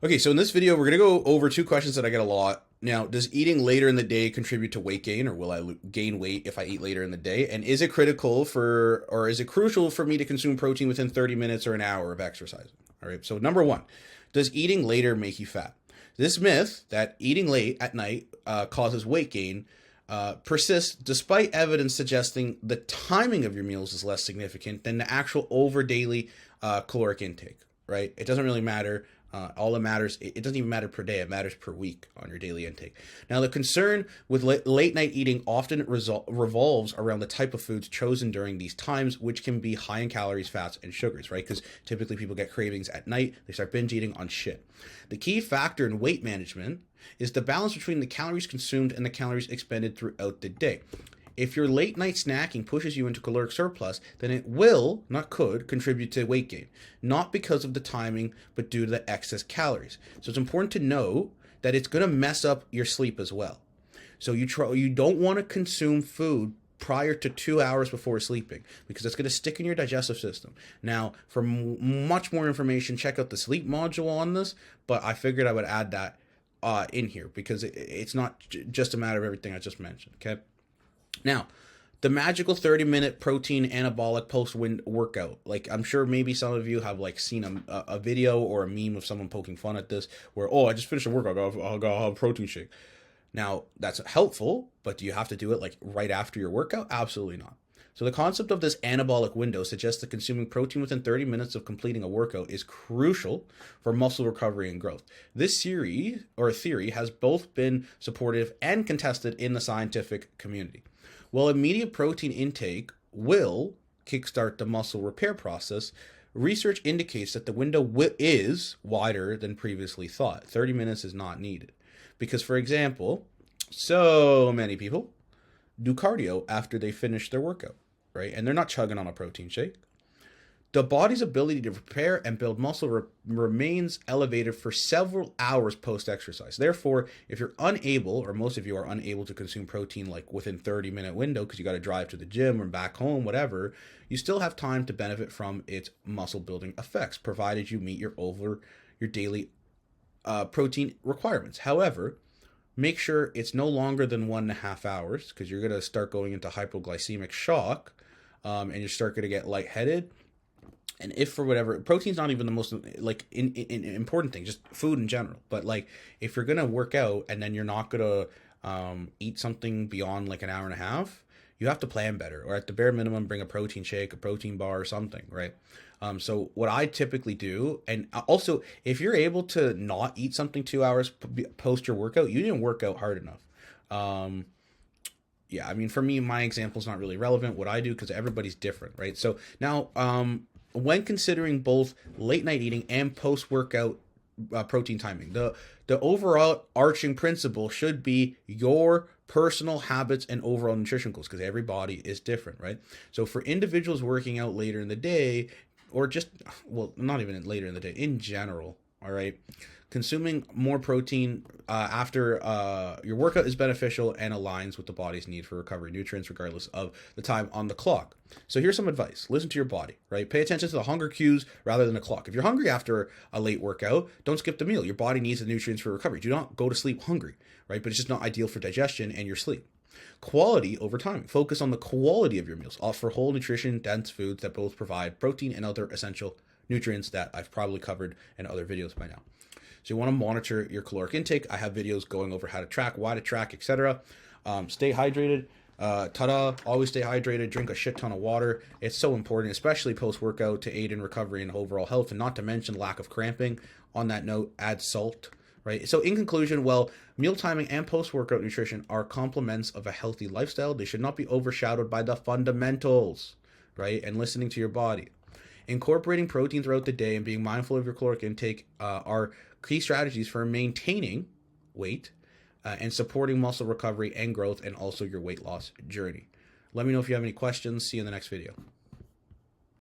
Okay, so in this video, we're going to go over two questions that I get a lot. Now, does eating later in the day contribute to weight gain, or will I gain weight if I eat later in the day? And is it critical for, or is it crucial for me to consume protein within 30 minutes or an hour of exercising? All right, so number one, does eating later make you fat? This myth that eating late at night causes weight gain persists despite evidence suggesting the timing of your meals is less significant than the actual over daily caloric intake, right? It doesn't really matter. All it matters, it doesn't even matter per day, it matters per week on your daily intake. Now, the concern with late night eating often revolves around the type of foods chosen during these times, which can be high in calories, fats, and sugars, right? Because typically people get cravings at night, they start binge eating on shit. The key factor in weight management is the balance between the calories consumed and the calories expended throughout the day. If your late night snacking pushes you into caloric surplus, then it will, not could, contribute to weight gain. Not because of the timing, but due to the excess calories. So it's important to know that it's going to mess up your sleep as well. So you don't want to consume food prior to 2 hours before sleeping, because it's going to stick in your digestive system. Now, for much more information, check out the sleep module on this, but I figured I would add that in here because it's not just a matter of everything I just mentioned, okay? Now, the magical 30-minute protein anabolic post-workout. Like, I'm sure maybe some of you have like seen a video or a meme of someone poking fun at this where, oh, I just finished a workout, I gotta have a protein shake. Now, that's helpful, but do you have to do it like right after your workout? Absolutely not. So the concept of this anabolic window suggests that consuming protein within 30 minutes of completing a workout is crucial for muscle recovery and growth. This theory has both been supportive and contested in the scientific community. While immediate protein intake will kickstart the muscle repair process, research indicates that the window is wider than previously thought. 30 minutes is not needed. Because, for example, so many people do cardio after they finish their workout, right? And they're not chugging on a protein shake. The body's ability to repair and build muscle remains elevated for several hours post-exercise. Therefore, if you're unable, or most of you are unable to consume protein like within 30-minute window because you got to drive to the gym or back home, whatever, you still have time to benefit from its muscle building effects, provided you meet your daily protein requirements. However, make sure it's no longer than 1.5 hours because you're going to start going into hypoglycemic shock and you start going to get lightheaded. And if for whatever, protein's not even the most like important thing, just food in general. But like if you're gonna work out and then you're not gonna eat something beyond like an hour and a half, you have to plan better, or at the bare minimum, bring a protein shake, a protein bar, or something, right? So what I typically do, and also if you're able to not eat something 2 hours post your workout, you didn't work out hard enough. Yeah, I mean, for me, my example is not really relevant, what I do, because everybody's different, right? So now, when considering both late night eating and post-workout protein timing, the overall arching principle should be your personal habits and overall nutrition goals, because every body is different, right? So for individuals working out later in the day, or just, well, not even later in the day, in general, all right, consuming more protein after your workout is beneficial and aligns with the body's need for recovery nutrients regardless of the time on the clock. So here's some advice. Listen to your body, right? Pay attention to the hunger cues rather than the clock. If you're hungry after a late workout, don't skip the meal. Your body needs the nutrients for recovery. Do not go to sleep hungry, right? But it's just not ideal for digestion and your sleep. Quality over time. Focus on the quality of your meals. Offer whole nutrition, dense foods that both provide protein and other essential nutrients that I've probably covered in other videos by now. So you want to monitor your caloric intake. I have videos going over how to track, why to track, etc. Stay hydrated. Always stay hydrated. Drink a shit ton of water. It's so important, especially post-workout, to aid in recovery and overall health, and not to mention lack of cramping. On that note, add salt, right? So in conclusion, well, meal timing and post-workout nutrition are complements of a healthy lifestyle. They should not be overshadowed by the fundamentals, right? And listening to your body. Incorporating protein throughout the day and being mindful of your caloric intake are key strategies for maintaining weight and supporting muscle recovery and growth, and also your weight loss journey. Let me know if you have any questions. See you in the next video.